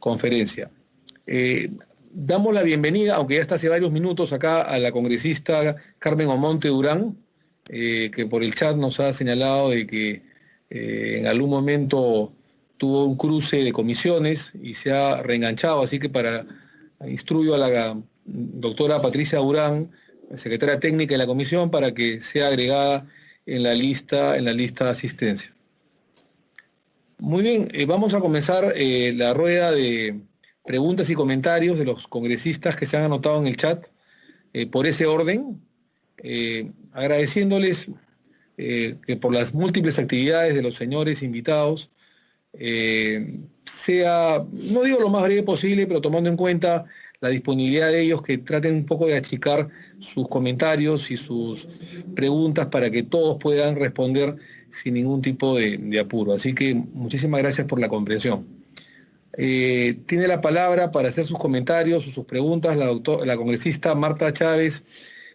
conferencia. Damos la bienvenida, aunque ya está hace varios minutos acá, a la congresista Carmen Omonte Durán, que por el chat nos ha señalado de que en algún momento tuvo un cruce de comisiones y se ha reenganchado, así que instruyo a la doctora Patricia Durán, secretaria técnica de la comisión, para que sea agregada en la lista de asistencia. Muy bien, vamos a comenzar la rueda de preguntas y comentarios de los congresistas que se han anotado en el chat por ese orden, agradeciéndoles que por las múltiples actividades de los señores invitados sea, no digo lo más breve posible, pero tomando en cuenta la disponibilidad de ellos, que traten un poco de achicar sus comentarios y sus preguntas para que todos puedan responder sin ningún tipo de apuro. Así que muchísimas gracias por la comprensión. Tiene la palabra para hacer sus comentarios o sus preguntas la congresista Marta Chávez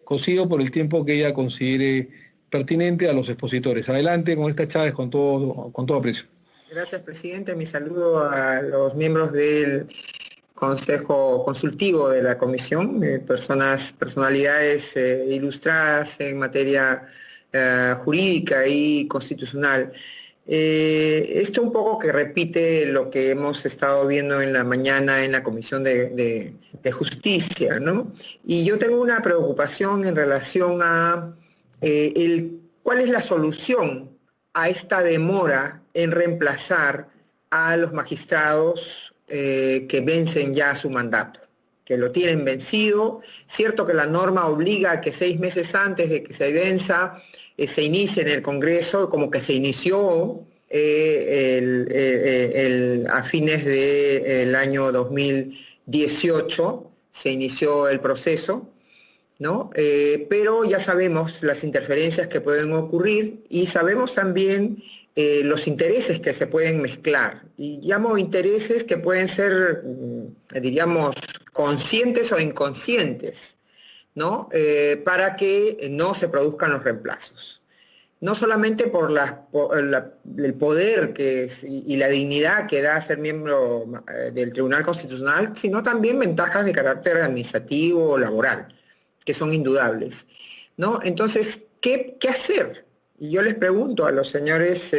Cosío, por el tiempo que ella considere pertinente a los expositores. Adelante, congresista Chávez, con todo aprecio. Gracias, presidente. Mi saludo a los miembros del Consejo Consultivo de la Comisión, personalidades ilustradas en materia jurídica y constitucional. Esto un poco que repite lo que hemos estado viendo en la mañana en la Comisión de Justicia, ¿no? Y yo tengo una preocupación en relación a cuál es la solución a esta demora en reemplazar a los magistrados que vencen ya su mandato, que lo tienen vencido. Cierto que la norma obliga a que 6 meses antes de que se venza se inicie en el Congreso, como que se inició a fines del año 2018, se inició el proceso, ¿no? Pero ya sabemos las interferencias que pueden ocurrir y sabemos también los intereses que se pueden mezclar. Y llamo intereses que pueden ser, diríamos, conscientes o inconscientes, ¿no? Para que no se produzcan los reemplazos. No solamente por el poder y la dignidad que da ser miembro del Tribunal Constitucional, sino también ventajas de carácter administrativo o laboral, que son indudables, ¿no? Entonces, ¿qué hacer? Y yo les pregunto a los señores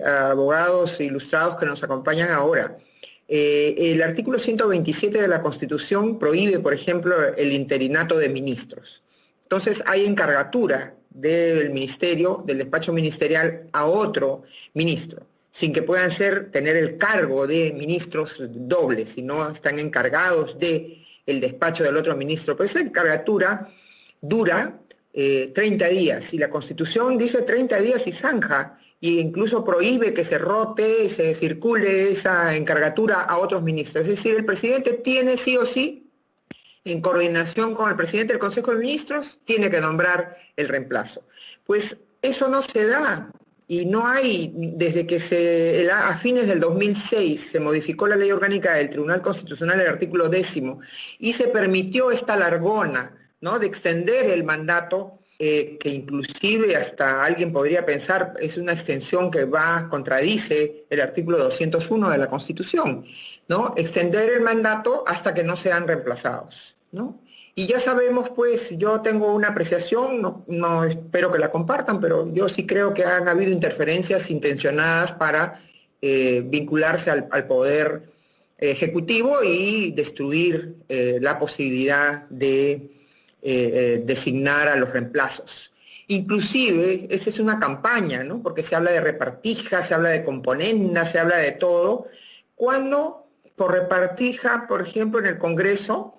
abogados ilustrados que nos acompañan ahora. El artículo 127 de la Constitución prohíbe, por ejemplo, el interinato de ministros. Entonces, hay encargatura del ministerio, del despacho ministerial, a otro ministro, sin que puedan tener el cargo de ministros dobles, sino están encargados del despacho del otro ministro. Pero esa encargatura dura 30 días, y la Constitución dice 30 días y zanja, e incluso prohíbe que se rote y se circule esa encargatura a otros ministros. Es decir, el presidente tiene sí o sí, en coordinación con el presidente del Consejo de Ministros, tiene que nombrar el reemplazo. Pues eso no se da, y no hay, desde que a fines del 2006 se modificó la ley orgánica del Tribunal Constitucional, el artículo 10, y se permitió esta largona, ¿no?, de extender el mandato, que inclusive hasta alguien podría pensar es una extensión que contradice el artículo 201 de la Constitución, ¿no? Extender el mandato hasta que no sean reemplazados, ¿no? Y ya sabemos, pues, yo tengo una apreciación, no espero que la compartan, pero yo sí creo que han habido interferencias intencionadas para vincularse al poder ejecutivo y destruir la posibilidad de designar a los reemplazos. Inclusive, esa es una campaña, ¿no? Porque se habla de repartija, se habla de componenda, se habla de todo, cuando por repartija, por ejemplo, en el Congreso,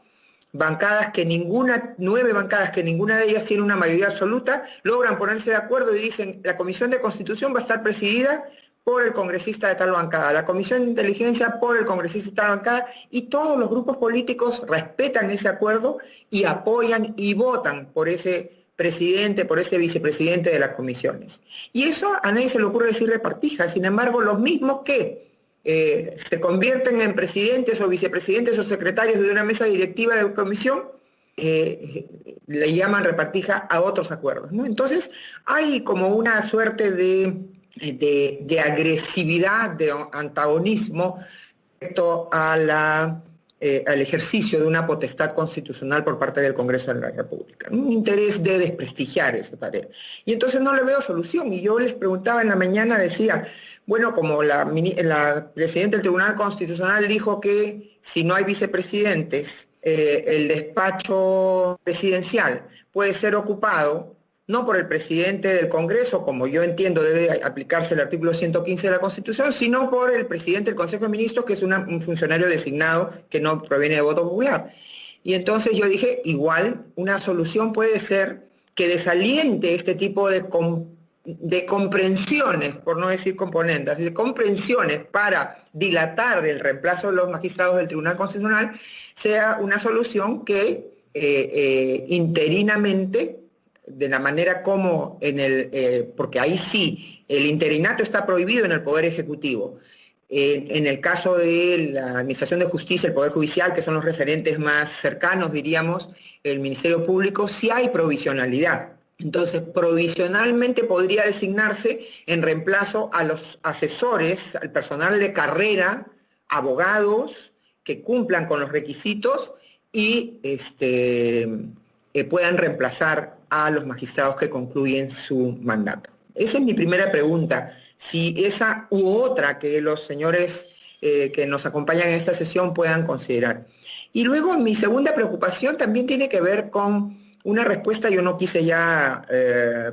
9 bancadas que ninguna de ellas tiene una mayoría absoluta, logran ponerse de acuerdo y dicen: la Comisión de Constitución va a estar presidida por el congresista de tal bancada, la Comisión de Inteligencia por el congresista de tal bancada, y todos los grupos políticos respetan ese acuerdo y apoyan y votan por ese presidente, por ese vicepresidente de las comisiones. Y eso a nadie se le ocurre decir repartija. Sin embargo, los mismos que se convierten en presidentes o vicepresidentes o secretarios de una mesa directiva de comisión, le llaman repartija a otros acuerdos, ¿no? Entonces hay como una suerte de agresividad, de antagonismo respecto a al ejercicio de una potestad constitucional por parte del Congreso de la República. Un interés de desprestigiar esa tarea. Y entonces no le veo solución. Y yo les preguntaba en la mañana, decía, bueno, como la presidenta del Tribunal Constitucional dijo que si no hay vicepresidentes, el despacho presidencial puede ser ocupado no por el presidente del Congreso, como yo entiendo debe aplicarse el artículo 115 de la Constitución, sino por el presidente del Consejo de Ministros, que es un funcionario designado que no proviene de voto popular. Y entonces yo dije, igual, una solución puede ser que desaliente este tipo de comprensiones, por no decir componentes, de comprensiones para dilatar el reemplazo de los magistrados del Tribunal Constitucional, sea una solución que interinamente, de la manera como porque ahí sí, el interinato está prohibido en el Poder Ejecutivo. En el caso de la Administración de Justicia, el Poder Judicial, que son los referentes más cercanos, diríamos, el Ministerio Público, sí hay provisionalidad. Entonces, provisionalmente podría designarse en reemplazo a los asesores, al personal de carrera, abogados que cumplan con los requisitos y puedan reemplazar a los magistrados que concluyen su mandato. Esa es mi primera pregunta. Si esa u otra que los señores que nos acompañan en esta sesión puedan considerar. Y luego mi segunda preocupación también tiene que ver con una respuesta. Yo no quise ya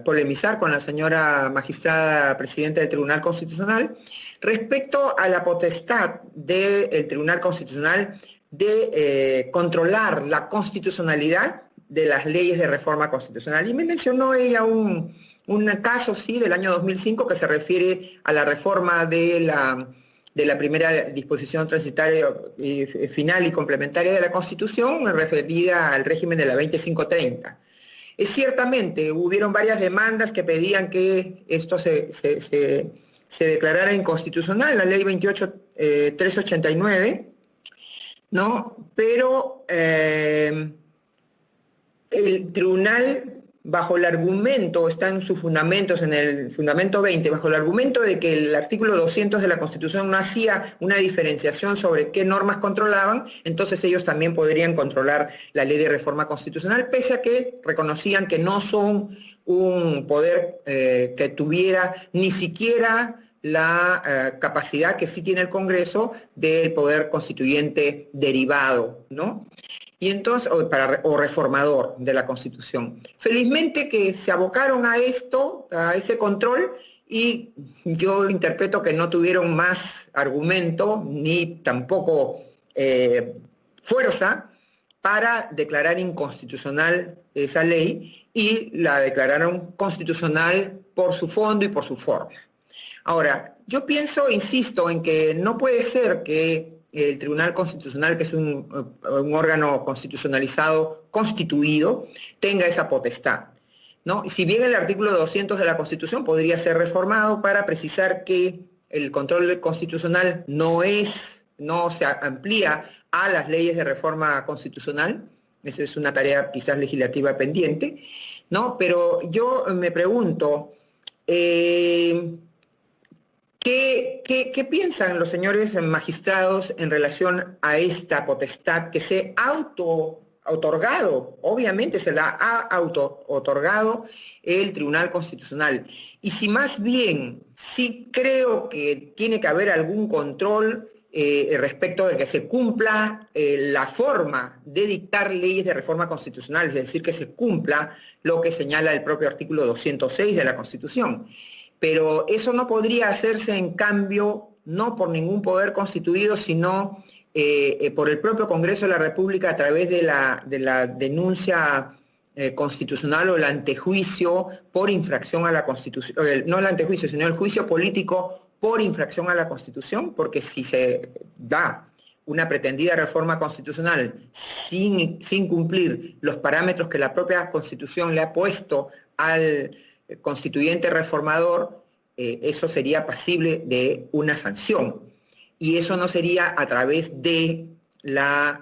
polemizar con la señora magistrada presidenta del Tribunal Constitucional respecto a la potestad del Tribunal Constitucional de controlar la constitucionalidad de las leyes de reforma constitucional. Y me mencionó ella un caso, sí, del año 2005 que se refiere a la reforma de la primera disposición transitoria final y complementaria de la Constitución, referida al régimen de la 2530. Ciertamente, hubieron varias demandas que pedían que esto se declarara inconstitucional, la ley 28.389, ¿no? Pero el tribunal, bajo el argumento, está en sus fundamentos, en el fundamento 20, bajo el argumento de que el artículo 200 de la Constitución no hacía una diferenciación sobre qué normas controlaban, entonces ellos también podrían controlar la ley de reforma constitucional, pese a que reconocían que no son un poder que tuviera ni siquiera la capacidad que sí tiene el Congreso del poder constituyente derivado, ¿no? Y entonces, o reformador de la Constitución. Felizmente que se abocaron a esto, a ese control, y yo interpreto que no tuvieron más argumento ni tampoco fuerza para declarar inconstitucional esa ley, y la declararon constitucional por su fondo y por su forma. Ahora, yo pienso, insisto, en que no puede ser que el Tribunal Constitucional, que es un órgano constitucionalizado, constituido, tenga esa potestad, ¿no? Si bien el artículo 200 de la Constitución podría ser reformado para precisar que el control constitucional no se amplía a las leyes de reforma constitucional, eso es una tarea quizás legislativa pendiente, ¿no? Pero yo me pregunto, ¿qué piensan los señores magistrados en relación a esta potestad que se auto-otorgado? Obviamente se la ha auto-otorgado el Tribunal Constitucional. Y si más bien sí creo que tiene que haber algún control respecto de que se cumpla la forma de dictar leyes de reforma constitucional, es decir, que se cumpla lo que señala el propio artículo 206 de la Constitución. Pero eso no podría hacerse, en cambio, no por ningún poder constituido, sino por el propio Congreso de la República a través de la denuncia constitucional o el antejuicio por infracción a la Constitución, no el antejuicio, sino el juicio político por infracción a la Constitución, porque si se da una pretendida reforma constitucional sin cumplir los parámetros que la propia Constitución le ha puesto al constituyente reformador, eso sería pasible de una sanción. Y eso no sería a través de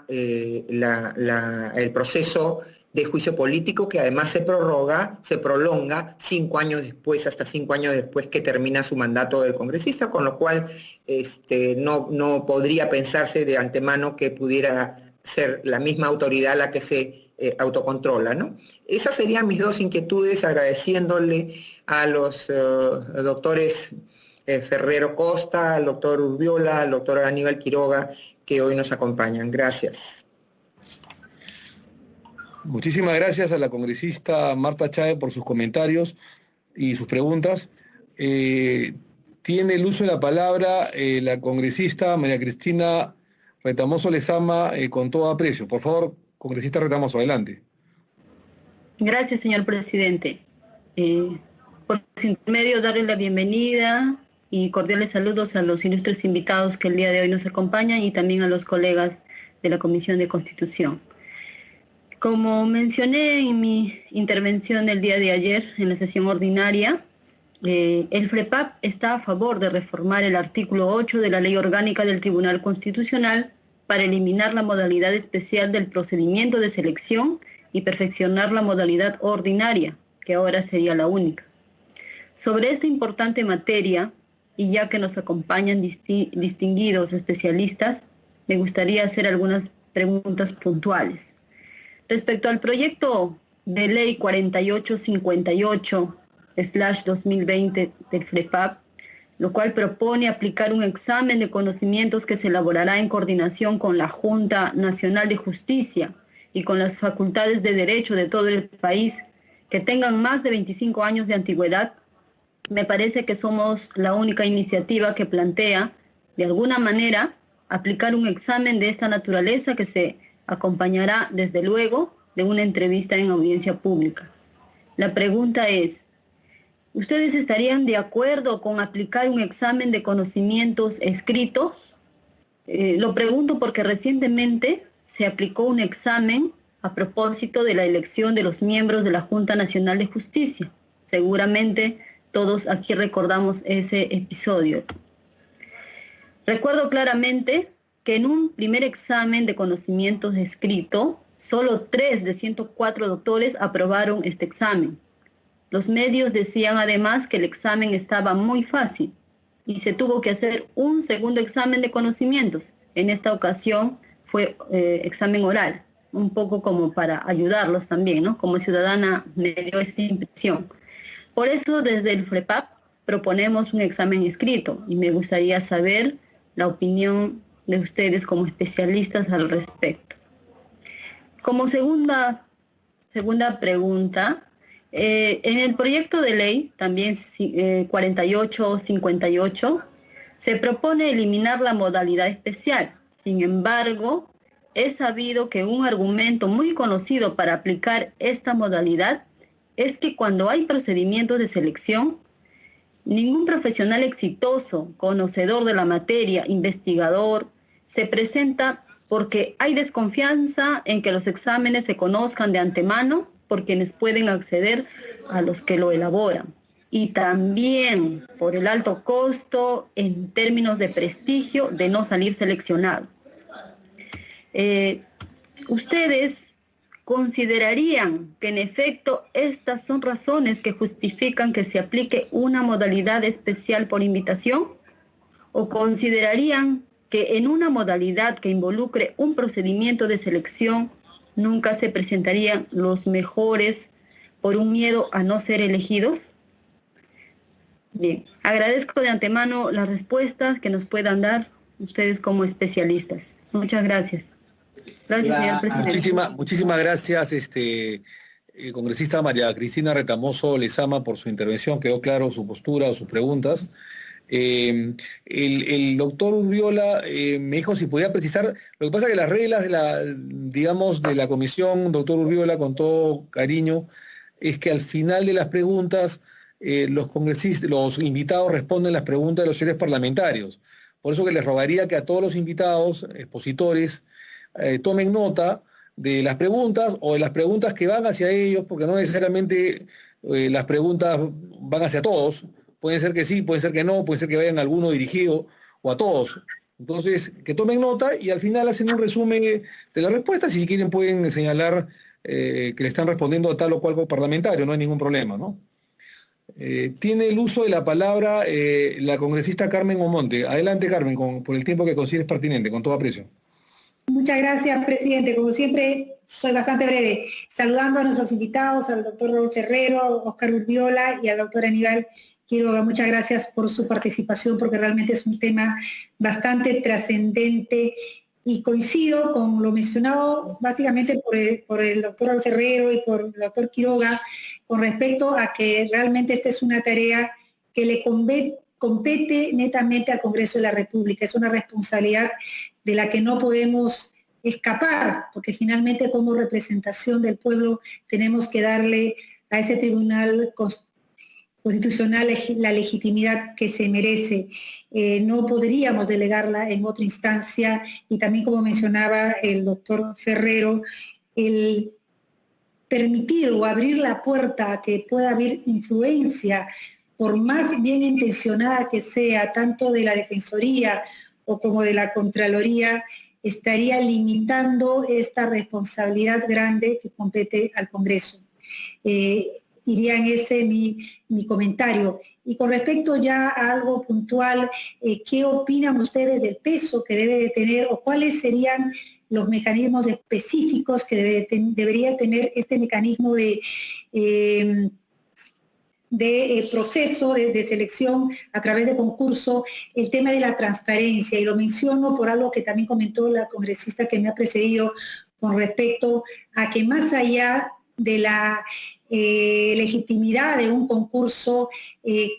el proceso de juicio político que además se prolonga 5 años después, hasta 5 años después que termina su mandato del congresista, con lo cual no podría pensarse de antemano que pudiera ser la misma autoridad la que se autocontrola, ¿no? Esas serían mis dos inquietudes, agradeciéndole a los doctores Ferrero Costa, al doctor Urbiola, al doctor Aníbal Quiroga, que hoy nos acompañan. Gracias. Muchísimas gracias a la congresista Marta Chávez por sus comentarios y sus preguntas. Tiene el uso de la palabra la congresista María Cristina Retamoso Lezama con todo aprecio. Por favor, congresista Retamoso, adelante. Gracias, señor presidente. Por su intermedio, darle la bienvenida y cordiales saludos a los ilustres invitados que el día de hoy nos acompañan y también a los colegas de la Comisión de Constitución. Como mencioné en mi intervención el día de ayer en la sesión ordinaria, el FREPAP está a favor de reformar el artículo 8 de la Ley Orgánica del Tribunal Constitucional para eliminar la modalidad especial del procedimiento de selección y perfeccionar la modalidad ordinaria, que ahora sería la única. Sobre esta importante materia, y ya que nos acompañan distinguidos especialistas, me gustaría hacer algunas preguntas puntuales. Respecto al proyecto de ley 4858/2020 del FREPAP, lo cual propone aplicar un examen de conocimientos que se elaborará en coordinación con la Junta Nacional de Justicia y con las facultades de derecho de todo el país que tengan más de 25 años de antigüedad, me parece que somos la única iniciativa que plantea, de alguna manera, aplicar un examen de esta naturaleza que se acompañará, desde luego, de una entrevista en audiencia pública. La pregunta es, ¿ustedes estarían de acuerdo con aplicar un examen de conocimientos escritos? Lo pregunto porque recientemente se aplicó un examen a propósito de la elección de los miembros de la Junta Nacional de Justicia. Seguramente todos aquí recordamos ese episodio. Recuerdo claramente que en un primer examen de conocimientos escrito, solo 3 de 104 doctores aprobaron este examen. Los medios decían además que el examen estaba muy fácil y se tuvo que hacer un segundo examen de conocimientos. En esta ocasión fue examen oral, un poco como para ayudarlos también, ¿no? Como ciudadana me dio esta impresión. Por eso desde el FREPAP proponemos un examen escrito y me gustaría saber la opinión de ustedes como especialistas al respecto. Como segunda pregunta, en el proyecto de ley, también 4858, se propone eliminar la modalidad especial. Sin embargo, es sabido que un argumento muy conocido para aplicar esta modalidad es que cuando hay procedimientos de selección, ningún profesional exitoso, conocedor de la materia, investigador, se presenta porque hay desconfianza en que los exámenes se conozcan de antemano por quienes pueden acceder a los que lo elaboran. Y también por el alto costo en términos de prestigio de no salir seleccionado. ¿Ustedes considerarían que en efecto estas son razones que justifican que se aplique una modalidad especial por invitación? ¿O considerarían que en una modalidad que involucre un procedimiento de selección nunca se presentarían los mejores por un miedo a no ser elegidos? Bien, agradezco de antemano las respuestas que nos puedan dar ustedes como especialistas. Muchas gracias. Gracias, señor presidente. Muchísimas gracias, congresista María Cristina Retamoso Lezama, por su intervención. Quedó claro su postura o sus preguntas. El doctor Urbiola me dijo si podía precisar. Lo que pasa es que las reglas de la comisión, doctor Urbiola, con todo cariño, es que al final de las preguntas los invitados responden las preguntas de los señores parlamentarios. Por eso que les rogaría que a todos los invitados, expositores, tomen nota de las preguntas o de las preguntas que van hacia ellos, porque no necesariamente las preguntas van hacia todos. Pueden ser que sí, puede ser que no, puede ser que vayan a alguno dirigido o a todos. Entonces, que tomen nota y al final hacen un resumen de las respuestas y si quieren pueden señalar que le están respondiendo a tal o cual parlamentario, no hay ningún problema, ¿no? Tiene el uso de la palabra la congresista Carmen Omonte. Adelante, Carmen, por el tiempo que consideres pertinente, con todo aprecio. Muchas gracias, presidente. Como siempre, soy bastante breve. Saludando a nuestros invitados, al doctor Raúl Ferrero, Óscar Urbiola y al doctor Aníbal Quiroga. Muchas gracias por su participación, porque realmente es un tema bastante trascendente y coincido con lo mencionado básicamente por el doctor Raúl Ferrero y por el doctor Quiroga con respecto a que realmente esta es una tarea que le compete netamente al Congreso de la República. Es una responsabilidad de la que no podemos escapar, porque finalmente como representación del pueblo tenemos que darle a ese tribunal constitucional la legitimidad que se merece. No podríamos delegarla en otra instancia y también, como mencionaba el doctor Ferrero, el permitir o abrir la puerta a que pueda haber influencia, por más bien intencionada que sea, tanto de la Defensoría o como de la Contraloría, estaría limitando esta responsabilidad grande que compete al Congreso. Iría en ese mi comentario. Y con respecto ya a algo puntual, ¿qué opinan ustedes del peso que debe de tener o cuáles serían los mecanismos específicos que debería tener este mecanismo de proceso de selección a través de concurso, el tema de la transparencia? Y lo menciono por algo que también comentó la congresista que me ha precedido con respecto a que más allá de la legitimidad de un concurso,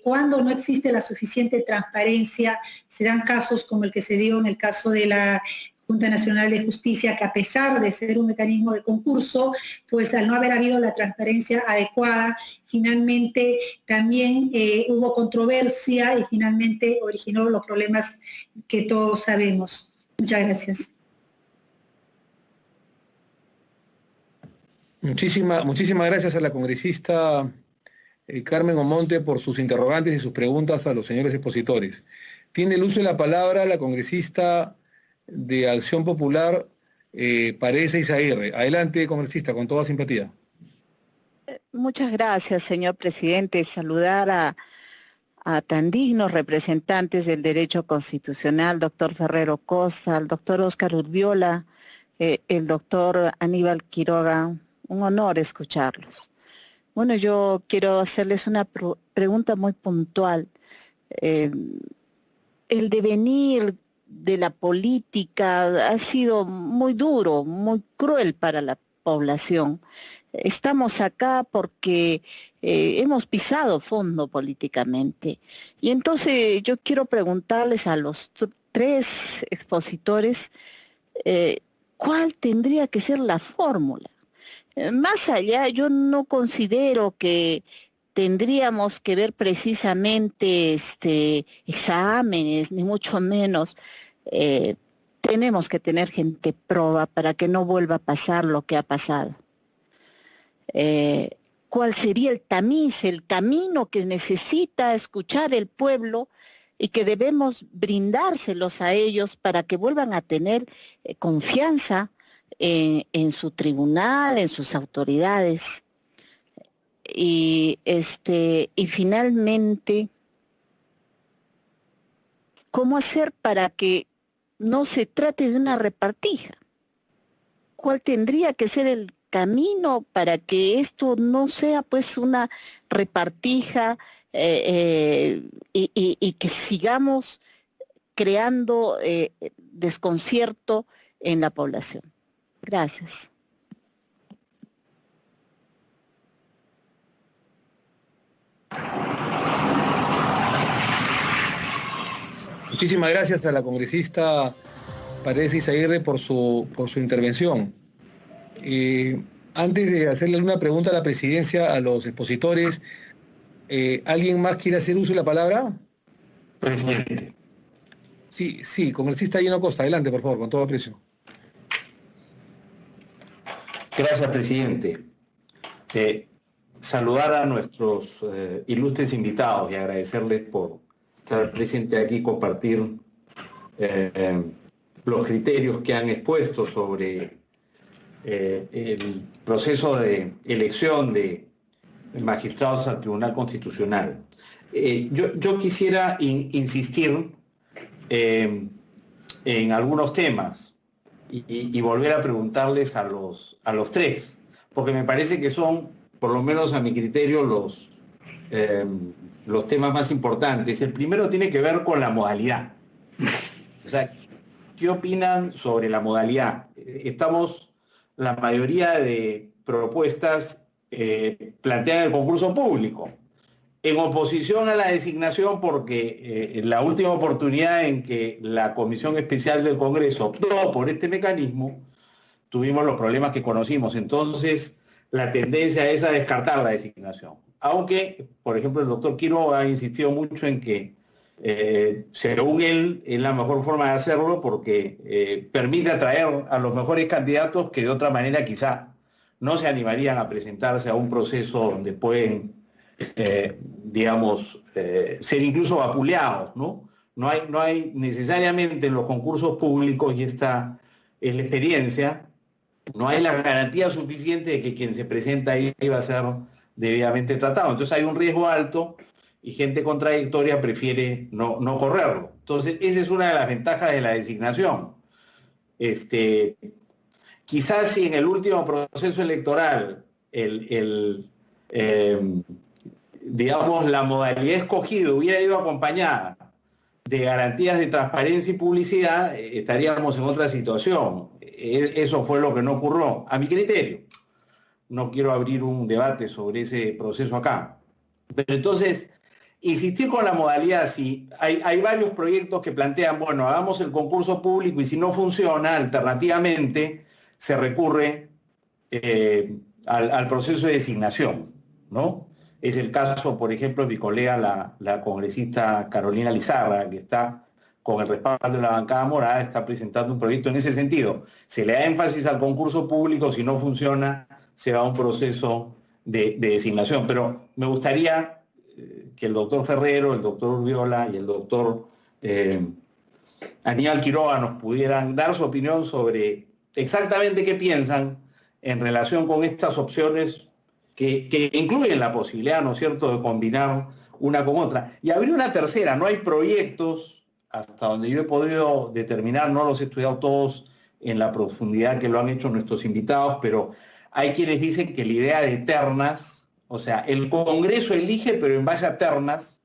cuando no existe la suficiente transparencia, se dan casos como el que se dio en el caso de la Junta Nacional de Justicia, que a pesar de ser un mecanismo de concurso, pues al no haber habido la transparencia adecuada, finalmente también hubo controversia y finalmente originó los problemas que todos sabemos. Muchas gracias. Muchísimas gracias a la congresista Carmen Omonte por sus interrogantes y sus preguntas a los señores expositores. Tiene el uso de la palabra la congresista de Acción Popular, Parece Izaguirre. Adelante, congresista, con toda simpatía. Muchas gracias, señor presidente. Saludar a tan dignos representantes del derecho constitucional, doctor Ferrero Costa, al doctor Óscar Urbiola, el doctor Aníbal Quiroga. Un honor escucharlos. Bueno, yo quiero hacerles una pregunta muy puntual. El devenir de la política ha sido muy duro, muy cruel para la población. Estamos acá porque hemos pisado fondo políticamente. Y entonces yo quiero preguntarles a los tres expositores cuál tendría que ser la fórmula. Más allá, yo no considero que tendríamos que ver precisamente exámenes, ni mucho menos. Tenemos que tener gente proba para que no vuelva a pasar lo que ha pasado. ¿Cuál sería el tamiz, el camino que necesita escuchar el pueblo y que debemos brindárselos a ellos para que vuelvan a tener confianza en su tribunal, en sus autoridades? Y finalmente, ¿cómo hacer para que no se trate de una repartija? ¿Cuál tendría que ser el camino para que esto no sea pues una repartija y que sigamos creando desconcierto en la población? Gracias. Muchísimas gracias a la congresista Parece Izaguirre por su intervención. Antes de hacerle una pregunta a la presidencia, a los expositores, ¿alguien más quiere hacer uso de la palabra? Presidente. Sí, congresista Gino Costa, adelante, por favor, con todo aprecio. Gracias, presidente. Saludar a nuestros ilustres invitados y agradecerles por estar presente aquí y compartir los criterios que han expuesto sobre el proceso de elección de magistrados al Tribunal Constitucional. Yo quisiera insistir en algunos temas y volver a preguntarles a los tres, porque me parece que son, por lo menos a mi criterio, los temas más importantes. El primero tiene que ver con la modalidad. O sea, ¿qué opinan sobre la modalidad? Estamos, la mayoría de propuestas plantean el concurso público, en oposición a la designación, porque la última oportunidad en que la Comisión Especial del Congreso optó por este mecanismo, tuvimos los problemas que conocimos. Entonces, la tendencia es a descartar la designación. Aunque, por ejemplo, el doctor Quiroga ha insistido mucho en que, según él, es la mejor forma de hacerlo porque permite atraer a los mejores candidatos que de otra manera quizá no se animarían a presentarse a un proceso donde pueden, ser incluso vapuleados, ¿no? No hay necesariamente en los concursos públicos, y esta es la experiencia, no hay la garantía suficiente de que quien se presenta ahí va a ser debidamente tratado. Entonces hay un riesgo alto y gente contradictoria prefiere no correrlo. Entonces esa es una de las ventajas de la designación. Quizás si en el último proceso electoral la modalidad escogida hubiera ido acompañada de garantías de transparencia y publicidad, estaríamos en otra situación. Eso fue lo que no ocurrió, a mi criterio. No quiero abrir un debate sobre ese proceso acá. Pero entonces, insistir con la modalidad, si hay varios proyectos que plantean, bueno, hagamos el concurso público y si no funciona, alternativamente se recurre al proceso de designación, ¿no? Es el caso, por ejemplo, de mi colega, la congresista Carolina Lizarra, que está con el respaldo de la bancada morada, está presentando un proyecto en ese sentido. Se le da énfasis al concurso público, si no funciona, se va a un proceso de designación. Pero me gustaría que el doctor Ferrero, el doctor Urbiola y el doctor Aníbal Quiroga nos pudieran dar su opinión sobre exactamente qué piensan en relación con estas opciones que incluyen la posibilidad, ¿no es cierto?, de combinar una con otra. Y habría una tercera, no hay proyectos, hasta donde yo he podido determinar, no los he estudiado todos en la profundidad que lo han hecho nuestros invitados, pero hay quienes dicen que la idea de ternas, o sea, el Congreso elige, pero en base a ternas,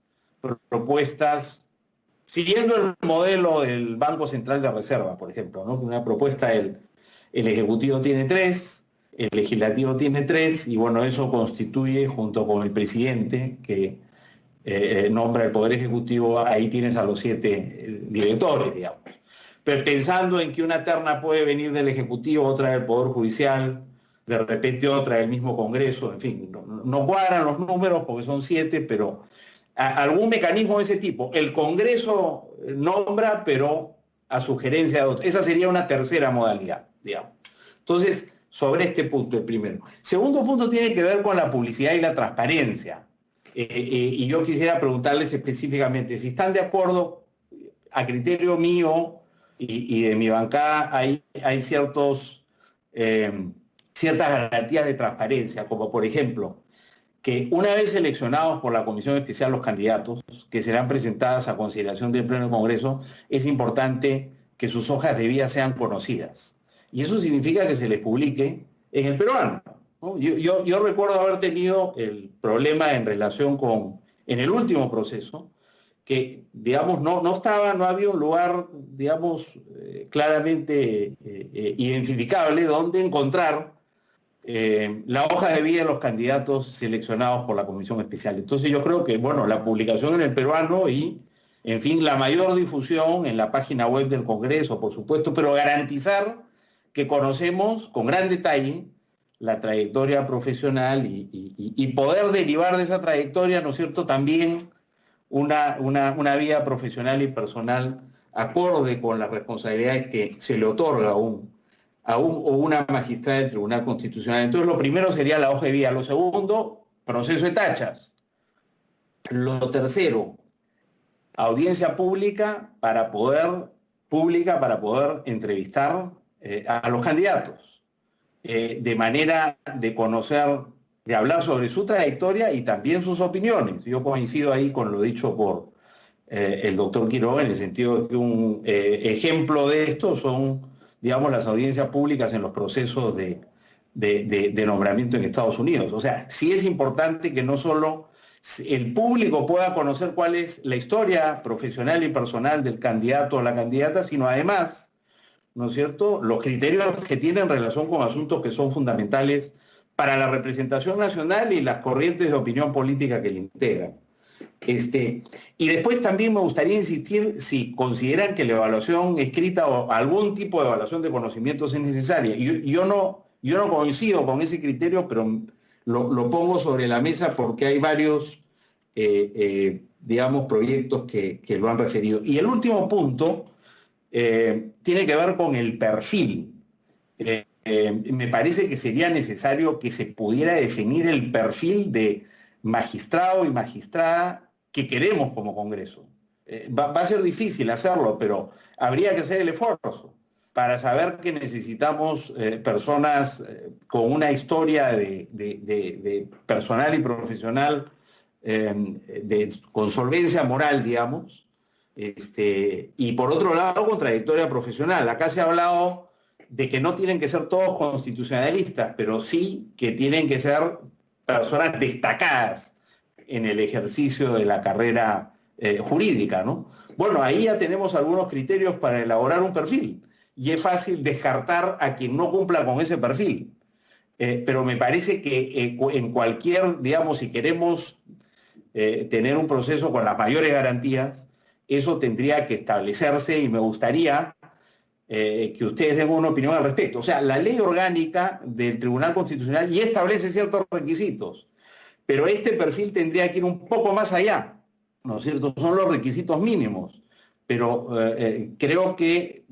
propuestas, siguiendo el modelo del Banco Central de Reserva, por ejemplo, ¿no? Una propuesta, el Ejecutivo tiene 3, el Legislativo tiene 3, y bueno, eso constituye, junto con el presidente, que nombra el Poder Ejecutivo, ahí tienes a los 7 directores, digamos. Pero pensando en que una terna puede venir del Ejecutivo, otra del Poder Judicial, de repente otra del mismo Congreso, en fin, no cuadran los números porque son 7, pero algún mecanismo de ese tipo. El Congreso nombra, pero a sugerencia de otro. Esa sería una tercera modalidad, digamos. Entonces, sobre este punto, el primero. Segundo punto tiene que ver con la publicidad y la transparencia. Y yo quisiera preguntarles específicamente si están de acuerdo, a criterio mío y de mi bancada, hay ciertas garantías de transparencia, como por ejemplo, que una vez seleccionados por la Comisión Especial los candidatos, que serán presentadas a consideración del Pleno del Congreso, es importante que sus hojas de vida sean conocidas. Y eso significa que se les publique en el peruano, ¿no? Yo recuerdo haber tenido el problema en relación en el último proceso, que, digamos, no había un lugar, digamos, claramente identificable donde encontrar la hoja de vida de los candidatos seleccionados por la Comisión Especial. Entonces yo creo que, bueno, la publicación en el peruano y, en fin, la mayor difusión en la página web del Congreso, por supuesto, pero garantizar que conocemos con gran detalle la trayectoria profesional y poder derivar de esa trayectoria, ¿no es cierto?, también una vida profesional y personal acorde con las responsabilidades que se le otorga a una magistrada del Tribunal Constitucional. Entonces, lo primero sería la hoja de vida. Lo segundo, proceso de tachas. Lo tercero, audiencia pública para poder entrevistar a los candidatos. de manera de conocer, de hablar sobre su trayectoria y también sus opiniones. Yo coincido ahí con lo dicho por el doctor Quiroga, en el sentido de que un ejemplo de esto son, digamos, las audiencias públicas en los procesos de nombramiento en Estados Unidos. O sea, sí es importante que no solo el público pueda conocer cuál es la historia profesional y personal del candidato o la candidata, sino además, ¿no es cierto?, los criterios que tienen relación con asuntos que son fundamentales para la representación nacional y las corrientes de opinión política que le integran. Y después también me gustaría insistir si consideran que la evaluación escrita o algún tipo de evaluación de conocimientos es necesaria. Yo no coincido con ese criterio, pero lo pongo sobre la mesa porque hay varios, digamos, proyectos que lo han referido. Y el último punto tiene que ver con el perfil. Me parece que sería necesario que se pudiera definir el perfil de magistrado y magistrada que queremos como Congreso. Va a ser difícil hacerlo, pero habría que hacer el esfuerzo para saber que necesitamos personas con una historia de personal y profesional, con solvencia moral, digamos, y por otro lado, con trayectoria profesional. Acá se ha hablado de que no tienen que ser todos constitucionalistas, pero sí que tienen que ser personas destacadas en el ejercicio de la carrera jurídica, ¿no? Bueno, ahí ya tenemos algunos criterios para elaborar un perfil y es fácil descartar a quien no cumpla con ese perfil. Pero me parece que en cualquier, digamos, si queremos tener un proceso con las mayores garantías, eso tendría que establecerse y me gustaría que ustedes den una opinión al respecto. O sea, la ley orgánica del Tribunal Constitucional ya establece ciertos requisitos, pero este perfil tendría que ir un poco más allá, ¿no es cierto? Son los requisitos mínimos, pero creo que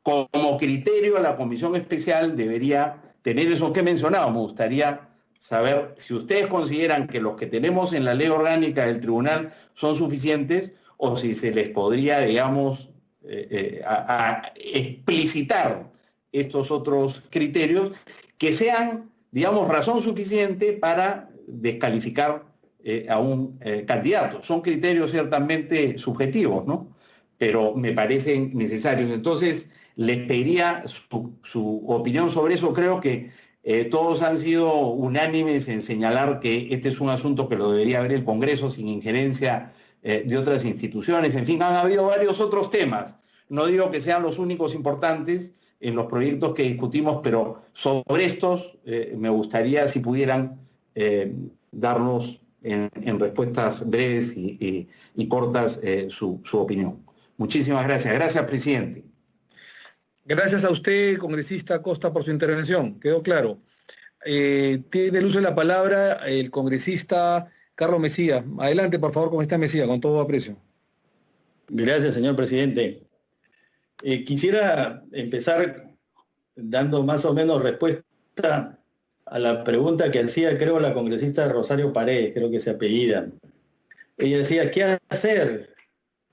como criterio la Comisión Especial debería tener eso que he mencionado. Me gustaría saber si ustedes consideran que los que tenemos en la ley orgánica del Tribunal son suficientes o si se les podría, digamos, a explicitar estos otros criterios que sean, digamos, razón suficiente para descalificar a un candidato. Son criterios ciertamente subjetivos, ¿no? Pero me parecen necesarios. Entonces, les pediría su opinión sobre eso. Creo que todos han sido unánimes en señalar que este es un asunto que lo debería ver el Congreso sin injerencia de otras instituciones. En fin, han habido varios otros temas. No digo que sean los únicos importantes en los proyectos que discutimos, pero sobre estos me gustaría, si pudieran, darnos en respuestas breves y cortas su opinión. Muchísimas gracias. Gracias, presidente. Gracias a usted, congresista Costa, por su intervención. Quedó claro. Tiene el uso de la palabra el congresista Carlos Mesía. Adelante, por favor, congresista Mesía, con todo aprecio. Gracias, señor presidente. Quisiera empezar dando más o menos respuesta a la pregunta que hacía, creo, la congresista Rosario Paredes, creo que se apellida. Ella decía, ¿qué hacer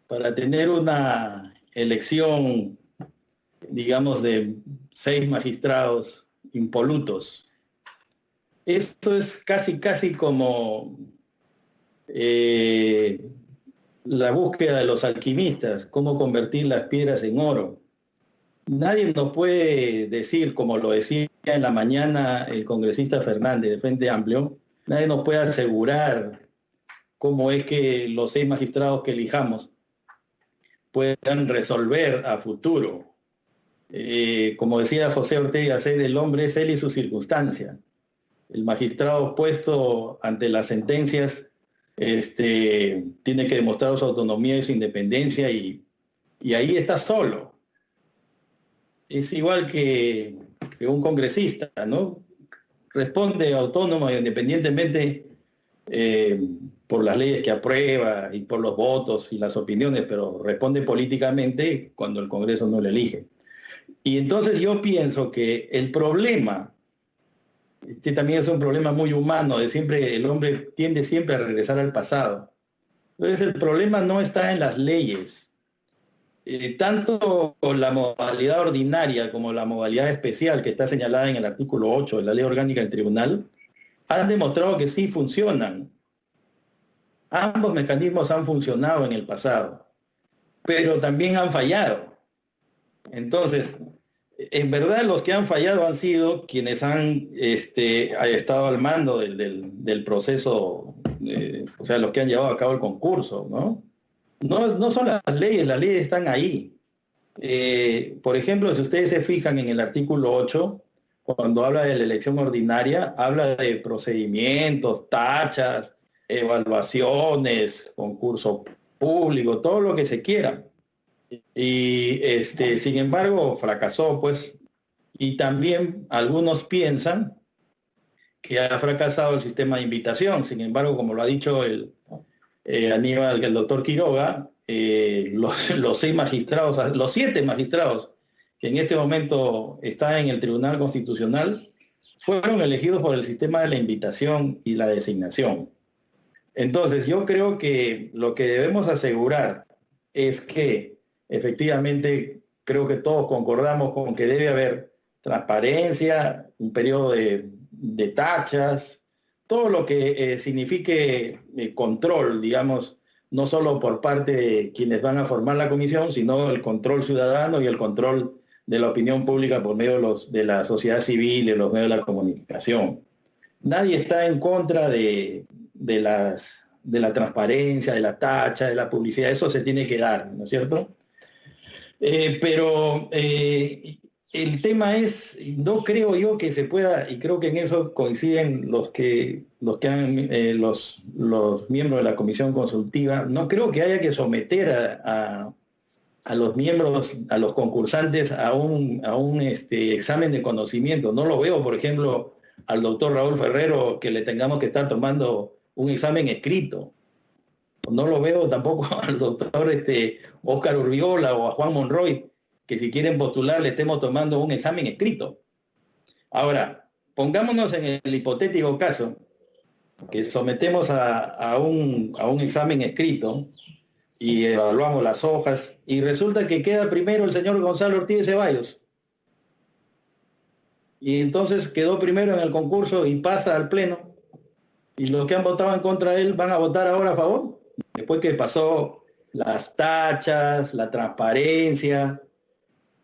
para tener una elección, digamos, de 6 magistrados impolutos? Esto es casi como la búsqueda de los alquimistas, cómo convertir las piedras en oro. Nadie nos puede decir, como lo decía en la mañana el congresista Fernández de Frente Amplio, nadie nos puede asegurar cómo es que los 6 magistrados que elijamos puedan resolver a futuro. Como decía José Ortega Gasset, el hombre es él y su circunstancia. El magistrado puesto ante las sentencias tiene que demostrar su autonomía y su independencia y ahí está solo. Es igual que un congresista, ¿no? Responde autónomo e independientemente por las leyes que aprueba y por los votos y las opiniones, pero responde políticamente cuando el Congreso no le elige. Y entonces yo pienso que el problema, también es un problema muy humano, de siempre el hombre tiende siempre a regresar al pasado. Entonces el problema no está en las leyes. tanto la modalidad ordinaria como la modalidad especial que está señalada en el artículo 8 de la Ley Orgánica del Tribunal han demostrado que sí funcionan. Ambos mecanismos han funcionado en el pasado, pero también han fallado. Entonces, en verdad los que han fallado han sido quienes han estado al mando del proceso, o sea, los que han llevado a cabo el concurso, ¿no? No son las leyes están ahí. Por ejemplo, si ustedes se fijan en el artículo 8, cuando habla de la elección ordinaria, habla de procedimientos, tachas, evaluaciones, concurso público, todo lo que se quiera. Y sin embargo fracasó, pues, y también algunos piensan que ha fracasado el sistema de invitación. Sin embargo, como lo ha dicho el doctor Quiroga, los 7 magistrados que en este momento están en el Tribunal Constitucional fueron elegidos por el sistema de la invitación y la designación. Entonces, yo creo que lo que debemos asegurar es que efectivamente, creo que todos concordamos con que debe haber transparencia, un periodo de tachas, todo lo que signifique control, digamos, no solo por parte de quienes van a formar la comisión, sino el control ciudadano y el control de la opinión pública por medio de la sociedad civil y de los medios de la comunicación. Nadie está en contra de la transparencia, de la tacha, de la publicidad, eso se tiene que dar, ¿no es cierto? Pero el tema es, no creo yo que se pueda, y creo que en eso coinciden los miembros de la comisión consultiva, no creo que haya que someter a los miembros, a los concursantes a un examen de conocimiento. No lo veo, por ejemplo, al doctor Raúl Ferrero que le tengamos que estar tomando un examen escrito. No lo veo tampoco al doctor Óscar Urbiola o a Juan Monroy, que si quieren postular le estemos tomando un examen escrito. Ahora, pongámonos en el hipotético caso que sometemos a un examen escrito y evaluamos las hojas y resulta que queda primero el señor Gonzalo Ortiz de Ceballos. Y entonces quedó primero en el concurso y pasa al pleno. Y los que han votado en contra de él van a votar ahora a favor. Después que pasó las tachas, la transparencia.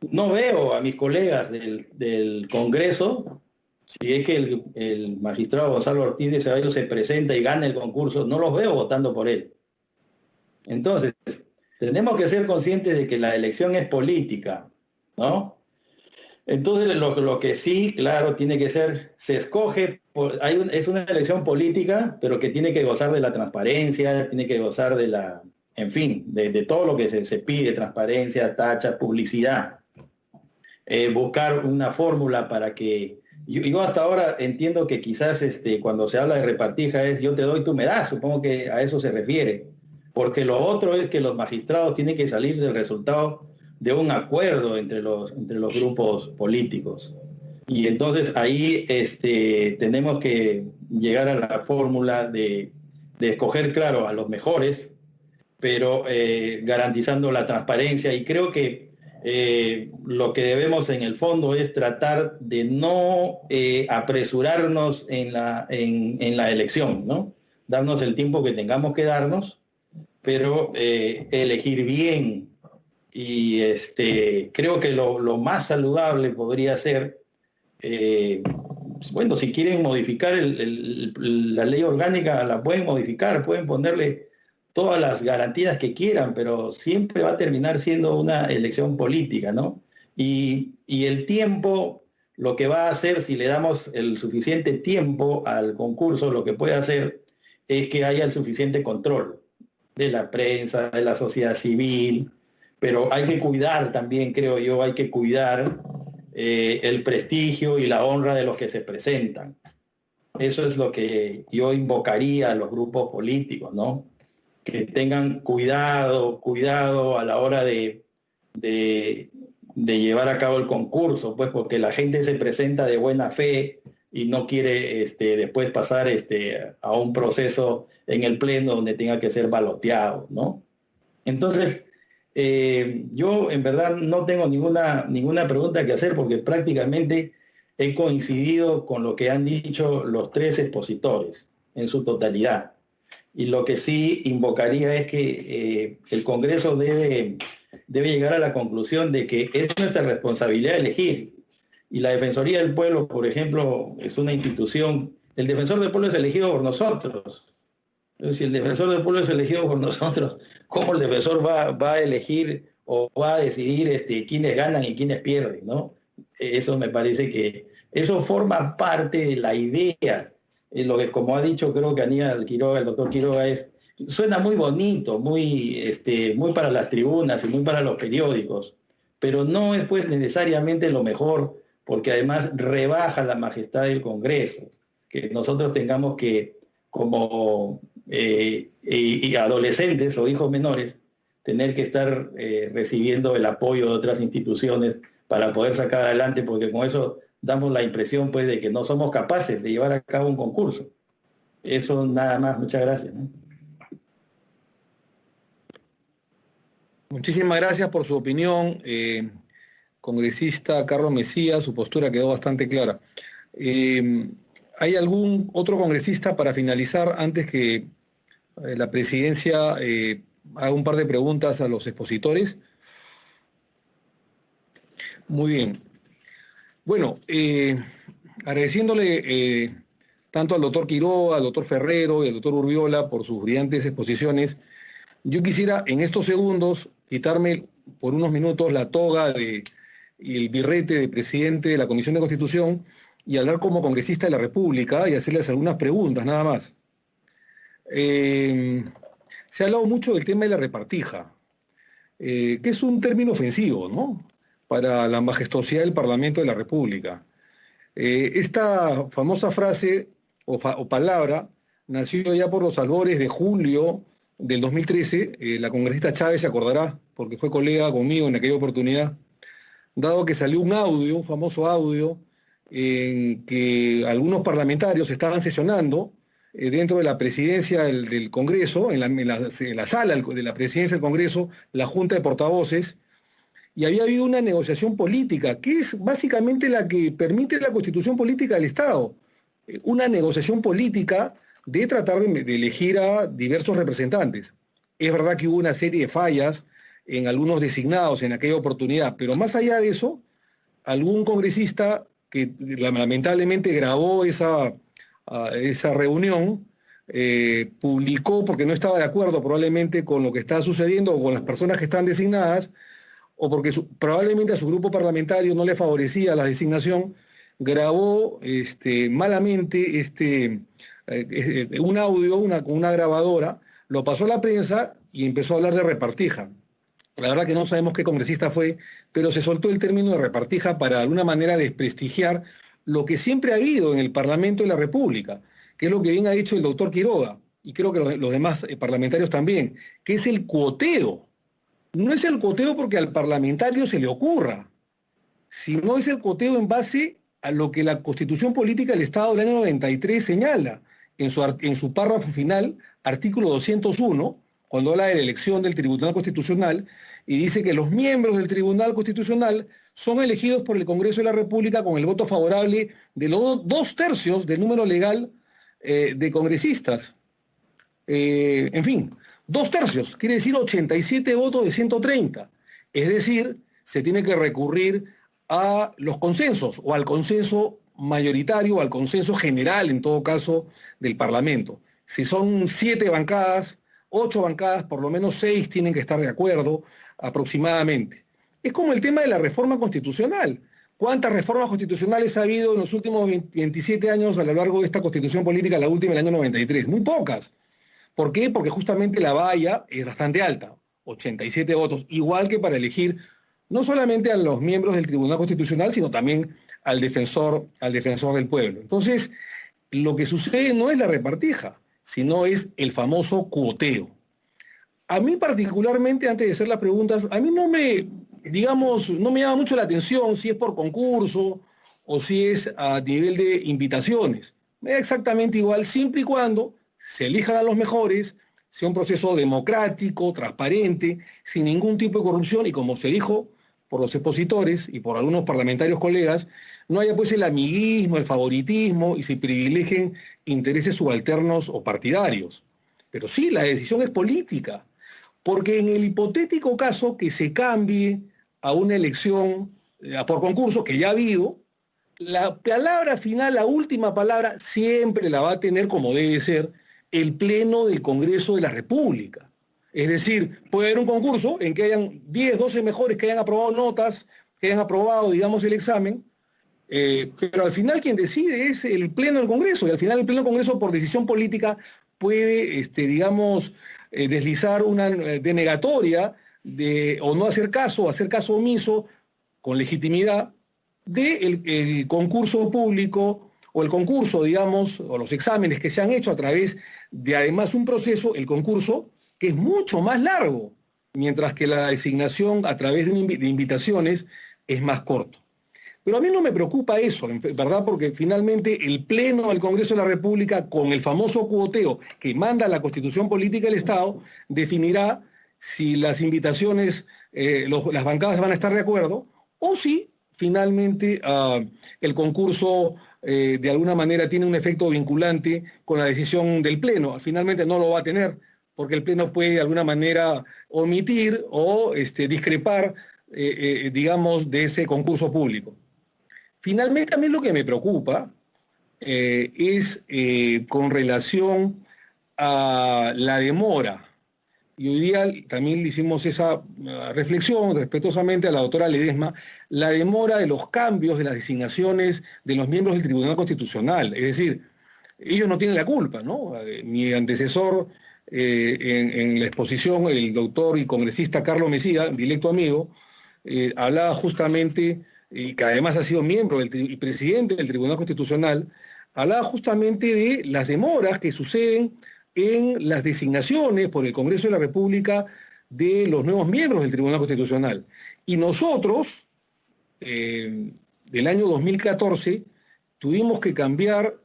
No veo a mis colegas del Congreso, si es que el magistrado Gonzalo Ortiz de Ceballos se presenta y gana el concurso, no los veo votando por él. Entonces, tenemos que ser conscientes de que la elección es política, ¿no? Entonces, lo que sí, claro, tiene que ser, se escoge, es una elección política, pero que tiene que gozar de la transparencia, tiene que gozar de de todo lo que se pide, transparencia, tacha, publicidad. Buscar una fórmula para que, yo hasta ahora entiendo que quizás cuando se habla de repartija es yo te doy, tú me das, supongo que a eso se refiere, porque lo otro es que los magistrados tienen que salir del resultado de un acuerdo entre los grupos políticos. Y entonces ahí tenemos que llegar a la fórmula de escoger, claro, a los mejores, pero garantizando la transparencia. Y creo que lo que debemos en el fondo es tratar de no apresurarnos en la elección, ¿no? Darnos el tiempo que tengamos que darnos, pero elegir bien. Y creo que lo más saludable podría ser, bueno, si quieren modificar la ley orgánica, la pueden modificar, pueden ponerle todas las garantías que quieran, pero siempre va a terminar siendo una elección política, ¿no? Y el tiempo, lo que va a hacer, si le damos el suficiente tiempo al concurso, lo que puede hacer es que haya el suficiente control de la prensa, de la sociedad civil, pero hay que cuidar también, creo yo, hay que cuidar el prestigio y la honra de los que se presentan. Eso es lo que yo invocaría a los grupos políticos, ¿no? Que tengan cuidado a la hora de llevar a cabo el concurso, pues porque la gente se presenta de buena fe y no quiere después pasar a un proceso en el pleno donde tenga que ser baloteado, ¿no? Entonces, Yo en verdad no tengo ninguna pregunta que hacer porque prácticamente he coincidido con lo que han dicho los tres expositores en su totalidad. Y lo que sí invocaría es que el Congreso debe llegar a la conclusión de que es nuestra responsabilidad elegir. Y la Defensoría del Pueblo, por ejemplo, es una institución, el Defensor del Pueblo es elegido por nosotros. Entonces, si el Defensor del Pueblo es elegido por nosotros, ¿cómo el defensor va a elegir o va a decidir quiénes ganan y quiénes pierden, ¿no? Eso me parece que eso forma parte de la idea. Lo que, como ha dicho, creo que Aníbal Quiroga, el doctor Quiroga, suena muy bonito, muy para las tribunas y muy para los periódicos, pero no es pues necesariamente lo mejor, porque además rebaja la majestad del Congreso, que nosotros tengamos que, como y adolescentes o hijos menores, tener que estar recibiendo el apoyo de otras instituciones para poder sacar adelante, porque con eso damos la impresión pues de que no somos capaces de llevar a cabo un concurso. Eso nada más, muchas gracias, ¿no? Muchísimas gracias por su opinión, congresista Carlos Mesías, su postura quedó bastante clara. ¿Hay algún otro congresista para finalizar antes que la presidencia haga un par de preguntas a los expositores? Muy bien. Bueno, agradeciéndole tanto al doctor Quiroga, al doctor Ferrero y al doctor Urbiola por sus brillantes exposiciones, yo quisiera en estos segundos quitarme por unos minutos la toga y el birrete de presidente de la Comisión de Constitución y hablar como congresista de la República y hacerles algunas preguntas, nada más. Se ha hablado mucho del tema de la repartija, que es un término ofensivo, ¿no?, para la majestuosidad del Parlamento de la República. Esta famosa frase o palabra nació ya por los albores de julio del 2013, la congresista Chávez se acordará, porque fue colega conmigo en aquella oportunidad, dado que salió un famoso audio, en que algunos parlamentarios estaban sesionando dentro de la presidencia del Congreso, en la sala de la presidencia del Congreso, la Junta de Portavoces, y había habido una negociación política, que es básicamente la que permite la Constitución Política del Estado, una negociación política de tratar de elegir a diversos representantes. Es verdad que hubo una serie de fallas en algunos designados en aquella oportunidad, pero más allá de eso, algún congresista que lamentablemente grabó esa reunión, publicó, porque no estaba de acuerdo probablemente con lo que estaba sucediendo o con las personas que están designadas, o porque probablemente a su grupo parlamentario no le favorecía la designación, grabó malamente un audio con una grabadora, lo pasó a la prensa y empezó a hablar de repartija. La verdad que no sabemos qué congresista fue, pero se soltó el término de repartija para de alguna manera desprestigiar lo que siempre ha habido en el Parlamento de la República, que es lo que bien ha dicho el doctor Quiroga, y creo que los demás parlamentarios también, que es el cuoteo. No es el cuoteo porque al parlamentario se le ocurra, sino es el cuoteo en base a lo que la Constitución Política del Estado del año 93 señala en su párrafo final, artículo 201, cuando habla de la elección del Tribunal Constitucional, y dice que los miembros del Tribunal Constitucional son elegidos por el Congreso de la República con el voto favorable de los 2/3 del número legal de congresistas. En fin, 2/3, quiere decir 87 votos de 130. Es decir, se tiene que recurrir a los consensos, o al consenso mayoritario, o al consenso general, en todo caso, del Parlamento. Si son 7 bancadas, 8 bancadas, por lo menos 6 tienen que estar de acuerdo aproximadamente. Es como el tema de la reforma constitucional. ¿Cuántas reformas constitucionales ha habido en los últimos 27 años a lo largo de esta Constitución Política, la última del año 93? Muy pocas. ¿Por qué? Porque justamente la valla es bastante alta, 87 votos, igual que para elegir no solamente a los miembros del Tribunal Constitucional, sino también al defensor del pueblo. Entonces, lo que sucede no es la repartija, sino es el famoso cuoteo. A mí particularmente, antes de hacer las preguntas, a mí no me llama mucho la atención si es por concurso o si es a nivel de invitaciones. Me da exactamente igual, siempre y cuando se elijan a los mejores, sea un proceso democrático, transparente, sin ningún tipo de corrupción y, como se dijo por los expositores y por algunos parlamentarios colegas, no haya pues el amiguismo, el favoritismo y se privilegien intereses subalternos o partidarios. Pero sí, la decisión es política, porque en el hipotético caso que se cambie a una elección por concurso, que ya ha habido, la palabra final, la última palabra, siempre la va a tener, como debe ser, el Pleno del Congreso de la República. Es decir, puede haber un concurso en que hayan 10, 12 mejores que hayan aprobado notas, que hayan aprobado, digamos, el examen, pero al final quien decide es el Pleno del Congreso, y al final el Pleno del Congreso, por decisión política, puede, digamos, deslizar una denegatoria o no hacer caso omiso, con legitimidad, del concurso público o el concurso, digamos, o los exámenes que se han hecho a través de, además, un proceso, el concurso, que es mucho más largo, mientras que la designación a través de invitaciones es más corto. Pero a mí no me preocupa eso, ¿verdad? Porque finalmente el Pleno del Congreso de la República, con el famoso cuoteo que manda la Constitución Política del Estado, definirá si las invitaciones, las bancadas van a estar de acuerdo, o si finalmente el concurso de alguna manera tiene un efecto vinculante con la decisión del Pleno. Finalmente no lo va a tener, porque el Pleno puede de alguna manera omitir o discrepar, digamos, de ese concurso público. Finalmente, a mí lo que me preocupa es con relación a la demora. Y hoy día también le hicimos esa reflexión respetuosamente a la doctora Ledesma, la demora de los cambios de las designaciones de los miembros del Tribunal Constitucional. Es decir, ellos no tienen la culpa, ¿no? Mi antecesor en la exposición, el doctor y congresista Carlos Mesía, directo amigo, hablaba justamente, y que además ha sido miembro y presidente del Tribunal Constitucional, hablaba justamente de las demoras que suceden en las designaciones por el Congreso de la República de los nuevos miembros del Tribunal Constitucional. Y nosotros, del año 2014, tuvimos que cambiar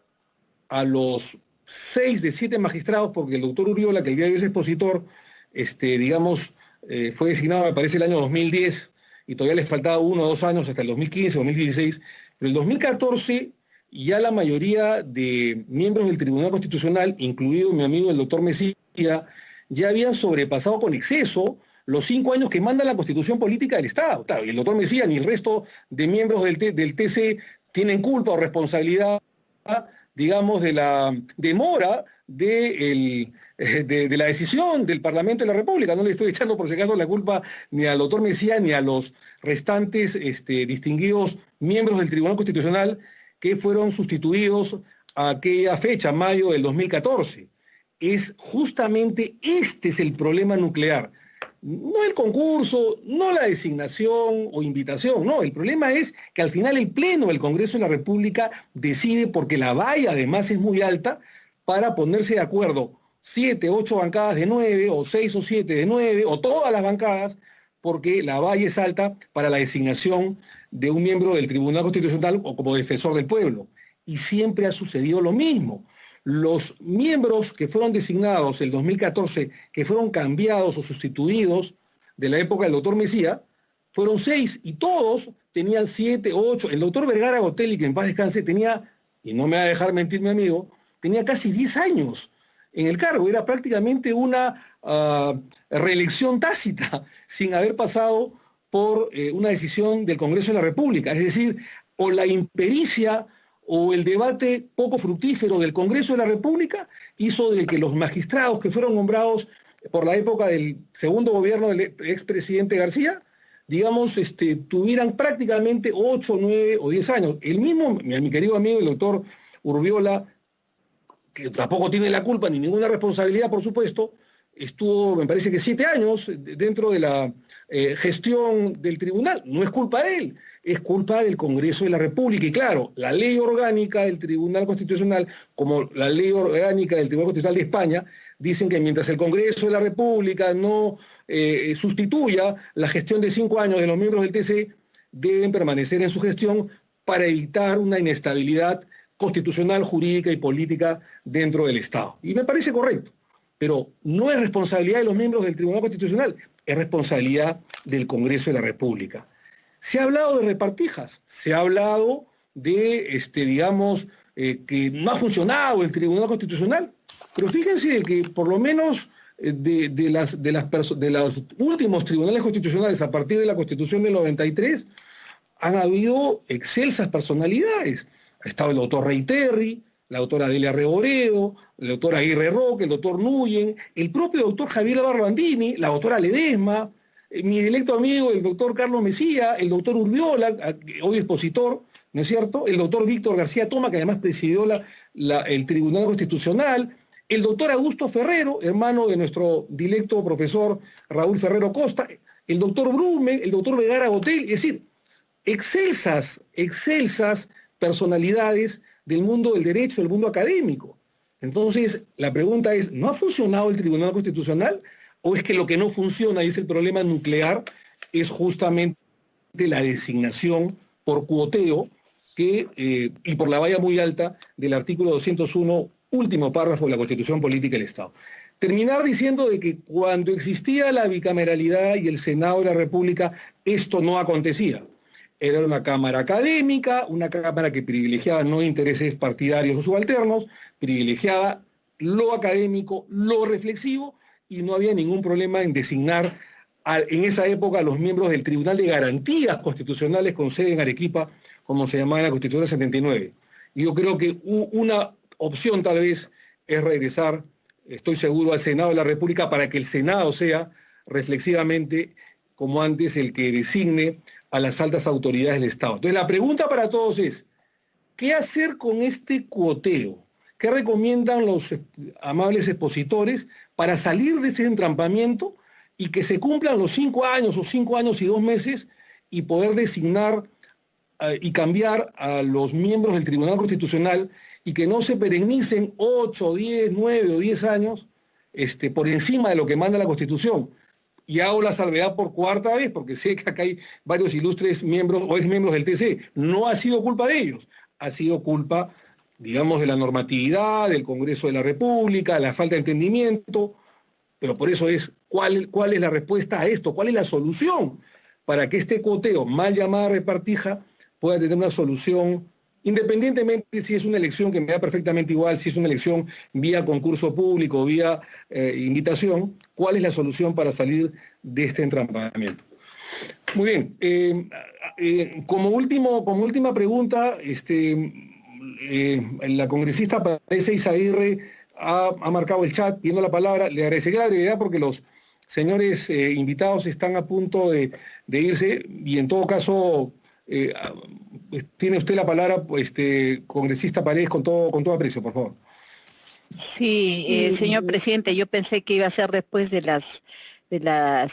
a los 6 de 7 magistrados, porque el doctor Urriola, que el día de hoy es expositor, digamos, fue designado, me parece, el año 2010, y todavía les faltaba 1 o 2 años hasta el 2015, 2016, pero el 2014 ya la mayoría de miembros del Tribunal Constitucional, incluido mi amigo el doctor Mesía, ya habían sobrepasado con exceso los 5 años que manda la Constitución Política del Estado. Claro, y el doctor Mesía ni el resto de miembros del TC tienen culpa o responsabilidad, digamos, de la demora de la decisión del Parlamento de la República. No le estoy echando, por si acaso, la culpa ni al doctor Mesía ni a los restantes distinguidos miembros del Tribunal Constitucional que fueron sustituidos a aquella fecha, mayo del 2014. Es justamente este es el problema nuclear. No el concurso, no la designación o invitación, no, el problema es que al final el Pleno del Congreso de la República decide, porque la valla además es muy alta, para ponerse de acuerdo 7, 8 bancadas de 9, o 6 o 7 de 9, o todas las bancadas, porque la valla es alta para la designación de un miembro del Tribunal Constitucional o como defensor del pueblo. Y siempre ha sucedido lo mismo. Los miembros que fueron designados el 2014, que fueron cambiados o sustituidos de la época del doctor Mesía, fueron 6 y todos tenían 7, 8. El doctor Vergara Gotelli, que en paz descanse, tenía, y no me va a dejar mentir mi amigo, tenía casi 10 años en el cargo. Era prácticamente una reelección tácita, sin haber pasado por una decisión del Congreso de la República. Es decir, o la impericia o el debate poco fructífero del Congreso de la República hizo de que los magistrados que fueron nombrados por la época del segundo gobierno del expresidente García, digamos, tuvieran prácticamente 8, 9 o 10 años. El mismo, mi querido amigo, el doctor Urriola, que tampoco tiene la culpa ni ninguna responsabilidad, por supuesto, estuvo, me parece que 7 años dentro de la gestión del tribunal. No es culpa de él, es culpa del Congreso de la República. Y claro, la ley orgánica del Tribunal Constitucional, como la ley orgánica del Tribunal Constitucional de España, dicen que mientras el Congreso de la República no sustituya la gestión de 5 años de los miembros del TC, deben permanecer en su gestión para evitar una inestabilidad constitucional, jurídica y política dentro del Estado. Y me parece correcto. pero no es responsabilidad de los miembros del Tribunal Constitucional, es responsabilidad del Congreso de la República. Se ha hablado de repartijas, se ha hablado de, que no ha funcionado el Tribunal Constitucional, pero fíjense que por lo menos de los últimos tribunales constitucionales a partir de la Constitución del 93 han habido excelsas personalidades. Ha estado el doctor Reiterri, la doctora Delia Reboredo, el doctor Aguirre Roque, el doctor Nuyen, el propio doctor Javier Barbandini, la doctora Ledesma, mi directo amigo, el doctor Carlos Mesía, el doctor Urbiola, hoy expositor, ¿no es cierto? El doctor Víctor García Toma, que además presidió el Tribunal Constitucional, el doctor Augusto Ferrero, hermano de nuestro directo profesor Raúl Ferrero Costa, el doctor Brume, el doctor Vegara Gotel, es decir, excelsas personalidades del mundo del derecho, del mundo académico. Entonces, la pregunta es, ¿no ha funcionado el Tribunal Constitucional? ¿O es que lo que no funciona, y es el problema nuclear, es justamente la designación por cuoteo y por la valla muy alta del artículo 201, último párrafo de la Constitución Política del Estado? Terminar diciendo de que cuando existía la bicameralidad y el Senado de la República, esto no acontecía. Era una cámara académica, una cámara que privilegiaba no intereses partidarios o subalternos, privilegiaba lo académico, lo reflexivo, y no había ningún problema en designar en esa época a los miembros del Tribunal de Garantías Constitucionales con sede en Arequipa, como se llamaba en la Constitución del 79. Y yo creo que una opción tal vez es regresar, estoy seguro, al Senado de la República para que el Senado sea reflexivamente, como antes, el que designe a las altas autoridades del Estado. Entonces la pregunta para todos es, ¿qué hacer con este cuoteo? ¿Qué recomiendan los amables expositores para salir de este entrampamiento y que se cumplan los 5 años o 5 años y 2 meses y poder designar y cambiar a los miembros del Tribunal Constitucional y que no se perennicen 8, 10, 9 o 10 años por encima de lo que manda la Constitución? Y hago la salvedad por 4ª vez, porque sé que acá hay varios ilustres miembros o exmiembros del TC. No ha sido culpa de ellos, ha sido culpa, digamos, de la normatividad, del Congreso de la República, la falta de entendimiento, pero por eso es, ¿cuál es la respuesta a esto? ¿Cuál es la solución para que este cuoteo, mal llamada repartija, pueda tener una solución, independientemente si es una elección, que me da perfectamente igual, si es una elección vía concurso público, vía invitación? ¿Cuál es la solución para salir de este entrampamiento? Muy bien, como última pregunta, la congresista Patricia Izaguirre ha marcado el chat pidiendo la palabra. Le agradecería la brevedad porque los señores invitados están a punto de irse, y en todo caso tiene usted la palabra, congresista Paredes, con todo aprecio, por favor. Sí, señor presidente, yo pensé que iba a ser después de las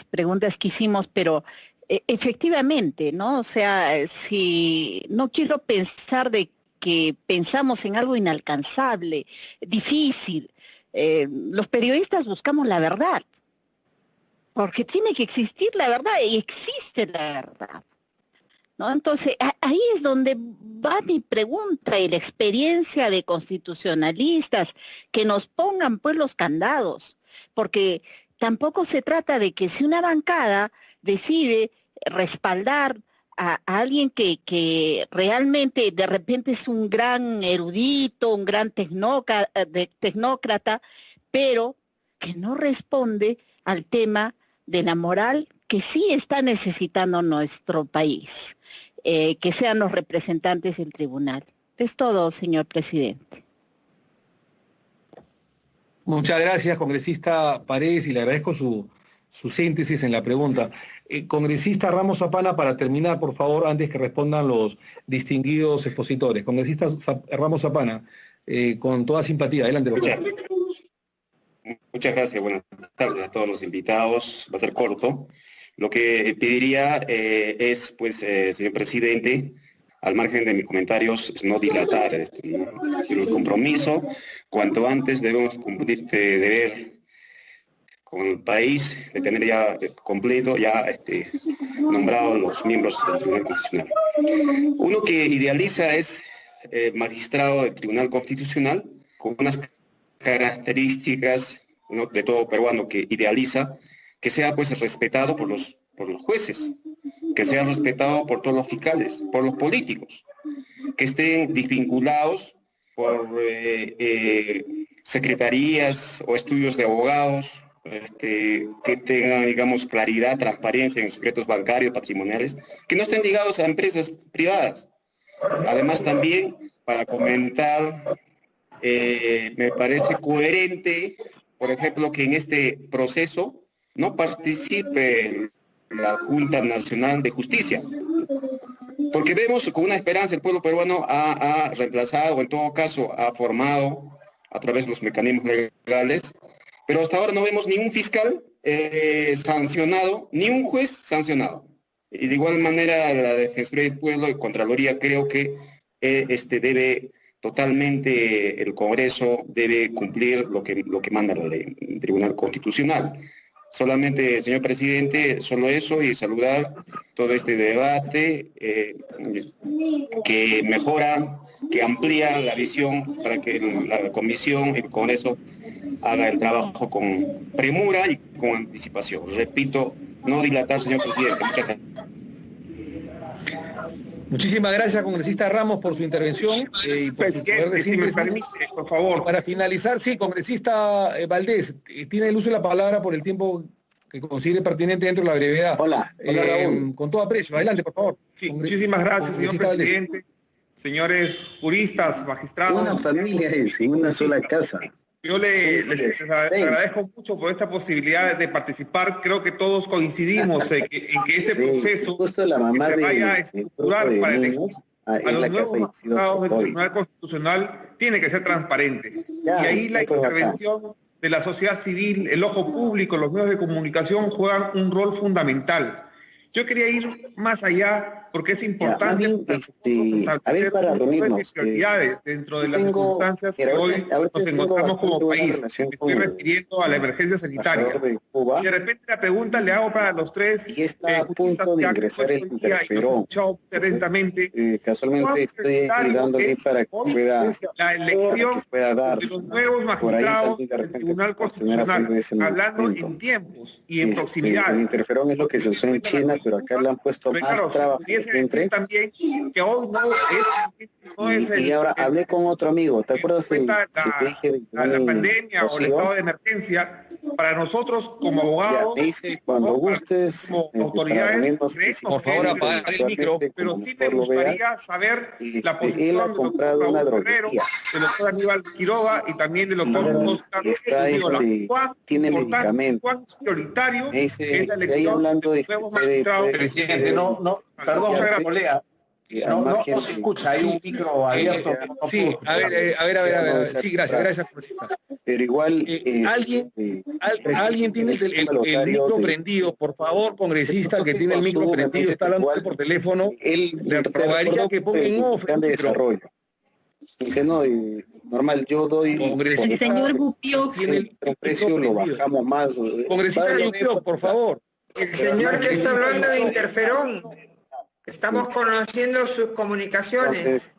preguntas que hicimos, pero efectivamente, ¿no? O sea, si no quiero pensar de que pensamos en algo inalcanzable, difícil. Los periodistas buscamos la verdad, porque tiene que existir la verdad, y existe la verdad, ¿no? Entonces, ahí es donde va mi pregunta y la experiencia de constitucionalistas, que nos pongan pues los candados, porque tampoco se trata de que si una bancada decide respaldar a alguien que realmente de repente es un gran erudito, un gran tecnócrata, pero que no responde al tema de la moral que sí está necesitando nuestro país, que sean los representantes del tribunal. Es todo, señor presidente. Muchas gracias, congresista Paredes, y le agradezco su síntesis en la pregunta. Congresista Ramos Zapana, para terminar, por favor, antes que respondan los distinguidos expositores. Congresista Ramos Zapana, con toda simpatía. Adelante, por favor. Muchas gracias. Buenas tardes a todos los invitados. Va a ser corto. Lo que pediría es, pues, señor presidente, al margen de mis comentarios, es no dilatar el compromiso. Cuanto antes debemos cumplir este deber con el país, de tener ya completo, nombrados los miembros del Tribunal Constitucional. Uno que idealiza es magistrado del Tribunal Constitucional con unas características ¿no?, de todo peruano que idealiza, que sea pues respetado por los jueces, que sea respetado por todos los fiscales, por los políticos, que estén desvinculados por secretarías o estudios de abogados, que tengan, digamos, claridad, transparencia en secretos bancarios, patrimoniales, que no estén ligados a empresas privadas. Además, también, para comentar, me parece coherente, por ejemplo, que en este proceso no participe la Junta Nacional de Justicia, porque vemos con una esperanza el pueblo peruano ha reemplazado, o en todo caso ha formado a través de los mecanismos legales, pero hasta ahora no vemos ni un fiscal sancionado, ni un juez sancionado. Y de igual manera la Defensoría del Pueblo y Contraloría creo que debe totalmente, el Congreso debe cumplir lo que manda la ley, el Tribunal Constitucional. Solamente, señor presidente, solo eso, y saludar todo este debate que mejora, que amplía la visión para que la Comisión, el Congreso, haga el trabajo con premura y con anticipación. Repito, no dilatar, señor presidente. Muchas gracias. Muchísimas gracias, congresista Ramos, por su intervención. Y por presidente, si me permite, por favor. Para finalizar, sí, congresista Valdés, tiene el uso de la palabra por el tiempo que considere pertinente dentro de la brevedad. Hola, Raúl. Con todo aprecio, adelante, por favor. Sí, muchísimas gracias, señor presidente. Valdés. Señores juristas, magistrados. Una familia es, en una sola casa. Yo les agradezco mucho por esta posibilidad de participar. Creo que todos coincidimos en que este proceso la mamá se vaya a estructurar para elegir a los nuevos magistrados del Tribunal Constitucional tiene que ser transparente. Y ahí la intervención de la sociedad civil, el ojo público, los medios de comunicación juegan un rol fundamental. Yo quería ir más allá porque es importante reunirnos, prioridades dentro de las circunstancias que hoy nos encontramos como país. Me estoy refiriendo a la emergencia sanitaria. Y de repente la pregunta le hago para los tres. Y está a punto de ingresar el interferón. Casualmente estoy dándole para que pueda la elección de los nuevos magistrados del Tribunal Constitucional, hablando en tiempos y en proximidad. El interferón es lo que se usó en China, pero acá le han puesto más trabajo. También que hoy no es y ahora hablé con otro amigo, ¿te acuerdas la pandemia o el estado de emergencia? Para nosotros como abogados, cuando gustes, como autoridades, por favor apaga el micro, pero sí me gustaría saber la posición del doctor Raúl Ferrero, del doctor Aníbal Quiroga y también del doctor Oscar. Tiene medicamentos. ¿Cuán prioritario es la elección de nuevos magistrados? Presidente, perdón, Molea. No se escucha, hay un micro abierto. Sí, a ver. Sí, gracias. Pero igual... alguien tiene el micro prendido, por favor, congresista que tiene el micro prendido, está hablando por teléfono, le rogaría que ponga en off el desarrollo. Dice, no, normal, yo doy... El señor Gupio tiene el precio, lo bajamos más. Congresista Gupio, por favor. El señor que está hablando de interferón. Estamos conociendo sus comunicaciones.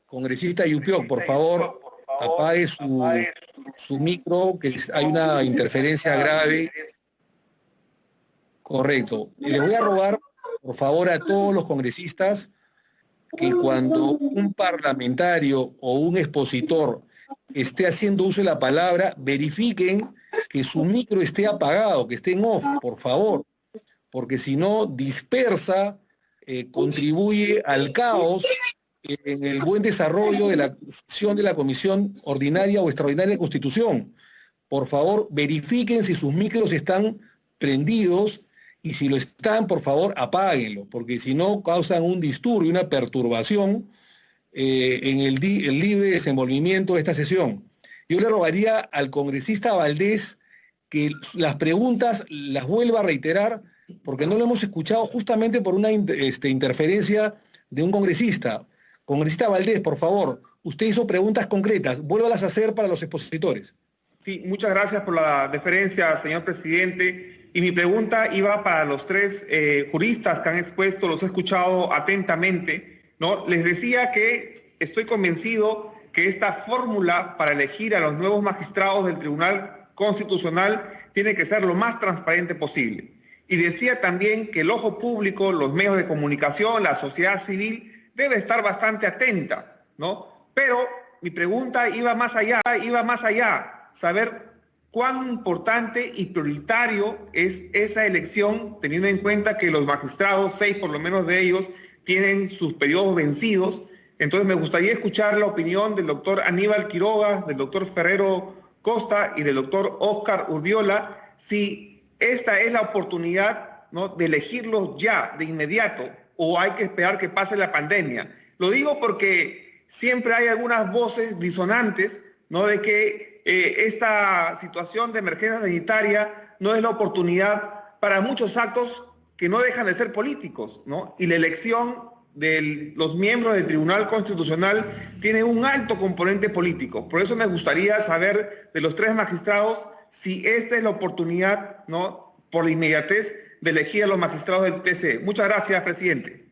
Congresista Yupiok, por favor, apague su micro, que hay una interferencia grave. Correcto. Y les voy a rogar, por favor, a todos los congresistas que cuando un parlamentario o un expositor esté haciendo uso de la palabra, verifiquen que su micro esté apagado, que esté en off, por favor. Porque si no, dispersa, contribuye al caos en el buen desarrollo de la sesión de la Comisión Ordinaria o Extraordinaria de Constitución. Por favor, verifiquen si sus micros están prendidos y si lo están, por favor, apáguenlo, porque si no, causan un disturbio, una perturbación en el libre desenvolvimiento de esta sesión. Yo le rogaría al congresista Valdés que las preguntas las vuelva a reiterar, porque no lo hemos escuchado justamente por una interferencia de un congresista. Congresista Valdés, por favor, usted hizo preguntas concretas, vuélvalas a hacer para los expositores. Sí, muchas gracias por la deferencia, señor presidente. Y mi pregunta iba para los tres juristas que han expuesto, los he escuchado atentamente, ¿no? Les decía que estoy convencido que esta fórmula para elegir a los nuevos magistrados del Tribunal Constitucional tiene que ser lo más transparente posible. Y decía también que el ojo público, los medios de comunicación, la sociedad civil, debe estar bastante atenta, ¿no? Pero mi pregunta iba más allá, saber cuán importante y prioritario es esa elección, teniendo en cuenta que los magistrados, 6 por lo menos de ellos, tienen sus periodos vencidos. Entonces me gustaría escuchar la opinión del doctor Aníbal Quiroga, del doctor Ferrero Costa y del doctor Óscar Urbiola, si esta es la oportunidad, ¿no?, de elegirlos ya, de inmediato, o hay que esperar que pase la pandemia. Lo digo porque siempre hay algunas voces disonantes, ¿no?, de que esta situación de emergencia sanitaria no es la oportunidad para muchos actos que no dejan de ser políticos, ¿no? Y la elección de los miembros del Tribunal Constitucional tiene un alto componente político. Por eso me gustaría saber de los 3 magistrados si esta es la oportunidad, ¿no?, por la inmediatez de elegir a los magistrados del TC. Muchas gracias, presidente.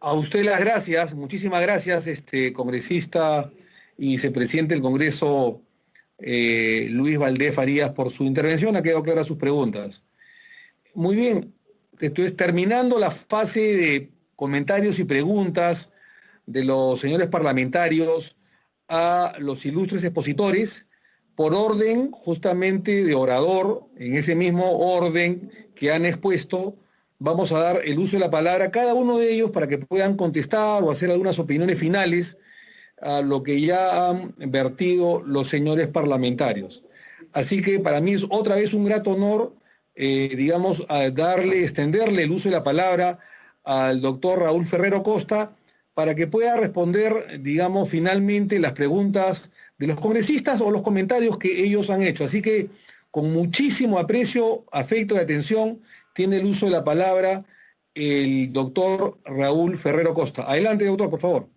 A usted las gracias, muchísimas gracias, congresista y vicepresidente del Congreso, Luis Valdés Farías, por su intervención. Ha quedado claras sus preguntas. Muy bien, entonces terminando la fase de comentarios y preguntas de los señores parlamentarios a los ilustres expositores, por orden justamente de orador, en ese mismo orden que han expuesto, vamos a dar el uso de la palabra a cada uno de ellos para que puedan contestar o hacer algunas opiniones finales a lo que ya han vertido los señores parlamentarios. Así que para mí es otra vez un grato honor, extenderle el uso de la palabra al doctor Raúl Ferrero Costa para que pueda responder, finalmente las preguntas de los congresistas o los comentarios que ellos han hecho. Así que con muchísimo aprecio, afecto y atención, tiene el uso de la palabra el doctor Raúl Ferrero Costa. Adelante, doctor, por favor.